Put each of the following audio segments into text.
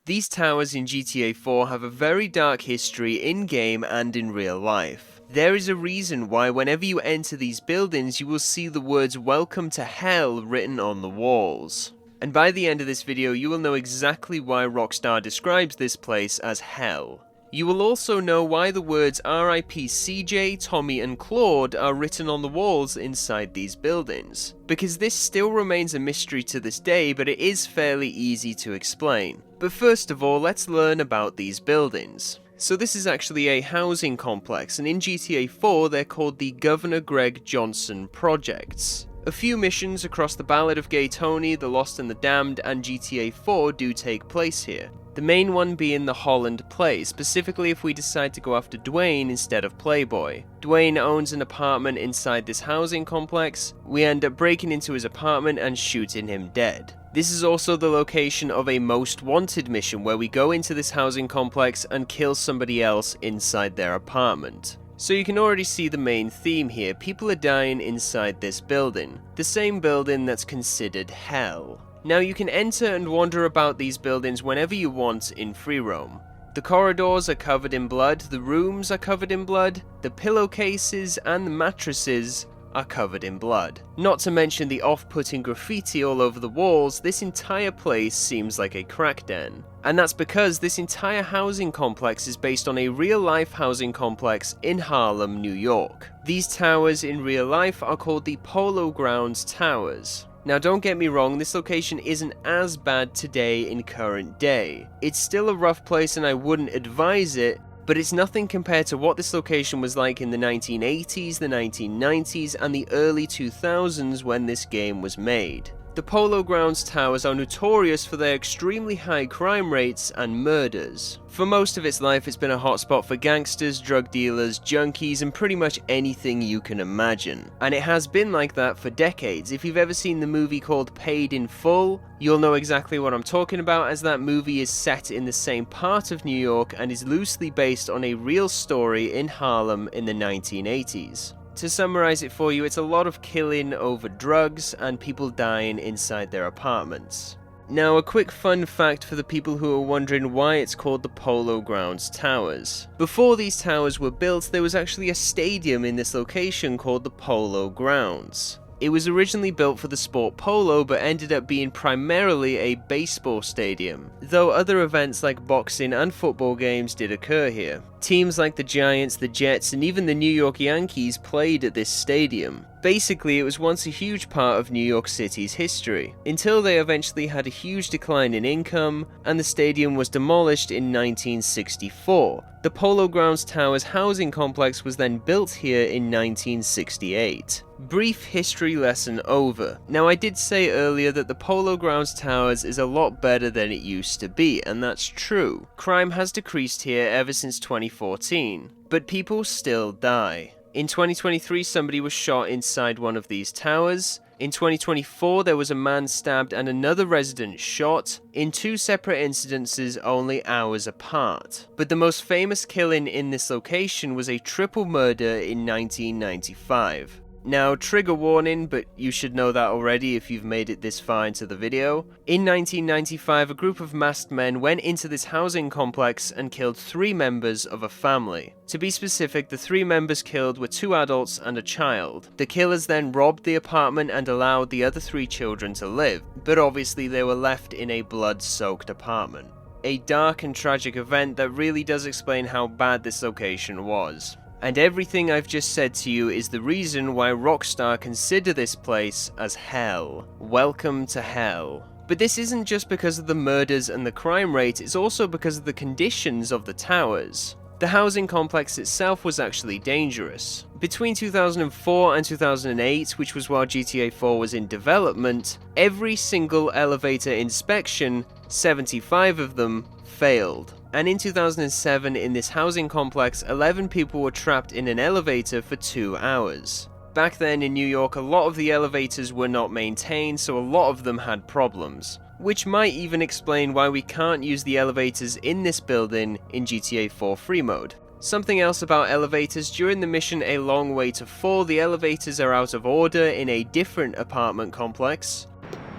These towers in GTA 4 have a very dark history in-game and in real life. There is a reason why whenever you enter these buildings you will see the words "Welcome to Hell" written on the walls. And by the end of this video you will know exactly why Rockstar describes this place as hell. You will also know why the words RIP CJ, Tommy and Claude are written on the walls inside these buildings. Because this still remains a mystery to this day, but it is fairly easy to explain. But first of all, let's learn about these buildings. So this is actually a housing complex, and in GTA 4 they're called the Governor Greg Johnson Projects. A few missions across the Ballad of Gay Tony, The Lost and the Damned, and GTA 4 do take place here. The main one being the Holland Play, specifically if we decide to go after Dwayne instead of Playboy. Dwayne owns an apartment inside this housing complex. We end up breaking into his apartment and shooting him dead. This is also the location of a Most Wanted mission where we go into this housing complex and kill somebody else inside their apartment. So you can already see the main theme here. People are dying inside this building. The same building that's considered hell. Now you can enter and wander about these buildings whenever you want in free roam. The corridors are covered in blood, the rooms are covered in blood, the pillowcases and the mattresses are covered in blood. Not to mention the off-putting graffiti all over the walls. This entire place seems like a crack den. And that's because this entire housing complex is based on a real-life housing complex in Harlem, New York. These towers in real life are called the Polo Grounds Towers. Now don't get me wrong, this location isn't as bad today in current day. It's still a rough place and I wouldn't advise it, but it's nothing compared to what this location was like in the 1980s, the 1990s, and the early 2000s when this game was made. The Polo Grounds Towers are notorious for their extremely high crime rates and murders. For most of its life, it's been a hotspot for gangsters, drug dealers, junkies, and pretty much anything you can imagine. And it has been like that for decades. If you've ever seen the movie called Paid in Full, you'll know exactly what I'm talking about, as that movie is set in the same part of New York and is loosely based on a real story in Harlem in the 1980s. To summarize it for you, it's a lot of killing over drugs and people dying inside their apartments. Now, a quick fun fact for the people who are wondering why it's called the Polo Grounds Towers. Before these towers were built, there was actually a stadium in this location called the Polo Grounds. It was originally built for the sport polo, but ended up being primarily a baseball stadium, though other events like boxing and football games did occur here. Teams like the Giants, the Jets, and even the New York Yankees played at this stadium. Basically, it was once a huge part of New York City's history, until they eventually had a huge decline in income, and the stadium was demolished in 1964. The Polo Grounds Towers housing complex was then built here in 1968. Brief history lesson over. Now, I did say earlier that the Polo Grounds Towers is a lot better than it used to be, and that's true. Crime has decreased here ever since 2014, but people still die. In 2023, somebody was shot inside one of these towers. In 2024, there was a man stabbed and another resident shot, in two separate incidences only hours apart. But the most famous killing in this location was a triple murder in 1995. Now, trigger warning, but you should know that already if you've made it this far into the video. In 1995, a group of masked men went into this housing complex and killed 3 members of a family. To be specific, the 3 members killed were 2 adults and a child. The killers then robbed the apartment and allowed the other 3 children to live, but obviously they were left in a blood-soaked apartment. A dark and tragic event that really does explain how bad this location was. And everything I've just said to you is the reason why Rockstar consider this place as hell. Welcome to hell. But this isn't just because of the murders and the crime rate, it's also because of the conditions of the towers. The housing complex itself was actually dangerous. Between 2004 and 2008, which was while GTA 4 was in development, every single elevator inspection, 75 of them, failed. And in 2007, in this housing complex, 11 people were trapped in an elevator for 2 hours. Back then in New York, a lot of the elevators were not maintained, so a lot of them had problems. Which might even explain why we can't use the elevators in this building in GTA 4 free mode. Something else about elevators: during the mission A Long Way to Fall, the elevators are out of order in a different apartment complex.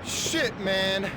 Shit, man.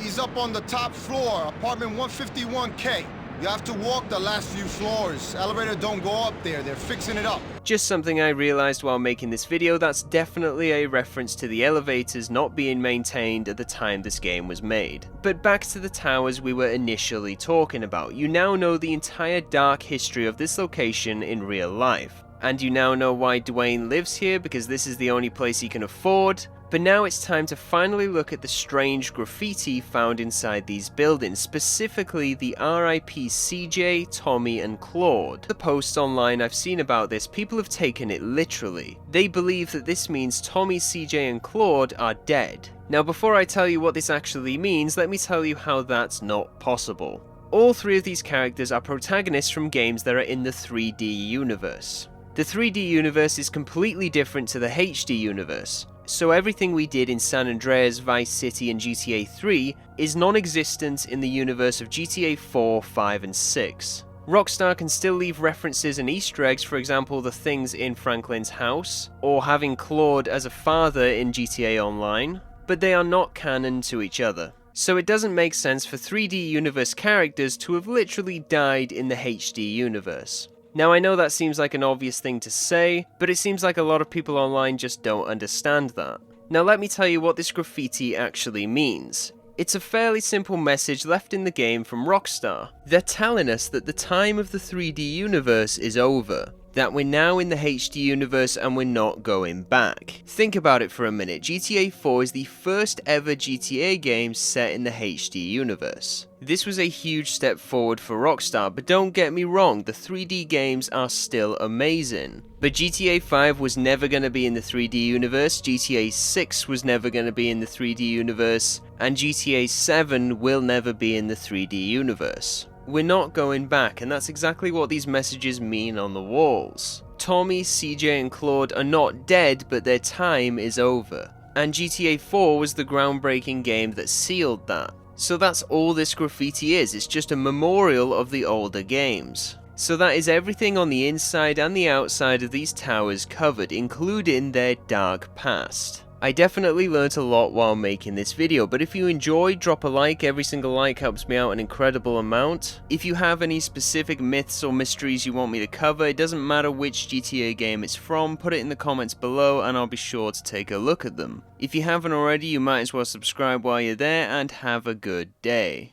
He's up on the top floor, apartment 151K. You have to walk the last few floors. Elevator don't go up there, they're fixing it up. Just something I realized while making this video, that's definitely a reference to the elevators not being maintained at the time this game was made. But back to the towers we were initially talking about. You now know the entire dark history of this location in real life. And you now know why Dwayne lives here, because this is the only place he can afford. But now it's time to finally look at the strange graffiti found inside these buildings, specifically the RIP CJ, Tommy and Claude. The posts online I've seen about this, people have taken it literally. They believe that this means Tommy, CJ and Claude are dead. Now before I tell you what this actually means, let me tell you how that's not possible. All three of these characters are protagonists from games that are in the 3D universe. The 3D universe is completely different to the HD universe. So everything we did in San Andreas, Vice City and GTA 3 is non-existent in the universe of GTA 4, 5 and 6. Rockstar can still leave references and Easter eggs, for example the things in Franklin's house, or having Claude as a father in GTA Online, but they are not canon to each other. So it doesn't make sense for 3D universe characters to have literally died in the HD universe. Now I know that seems like an obvious thing to say, but it seems like a lot of people online just don't understand that. Now let me tell you what this graffiti actually means. It's a fairly simple message left in the game from Rockstar. They're telling us that the time of the 3D universe is over. That we're now in the HD universe and we're not going back. Think about it for a minute. GTA 4 is the first ever GTA game set in the HD universe. This was a huge step forward for Rockstar, but don't get me wrong, the 3D games are still amazing. But GTA 5 was never going to be in the 3D universe, GTA 6 was never going to be in the 3D universe, and GTA 7 will never be in the 3D universe. We're not going back, and that's exactly what these messages mean on the walls. Tommy, CJ and Claude are not dead, but their time is over. And GTA 4 was the groundbreaking game that sealed that. So that's all this graffiti is, it's just a memorial of the older games. So that is everything on the inside and the outside of these towers covered, including their dark past. I definitely learnt a lot while making this video, but if you enjoyed, drop a like. Every single like helps me out an incredible amount. If you have any specific myths or mysteries you want me to cover, it doesn't matter which GTA game it's from, put it in the comments below and I'll be sure to take a look at them. If you haven't already, you might as well subscribe while you're there, and have a good day.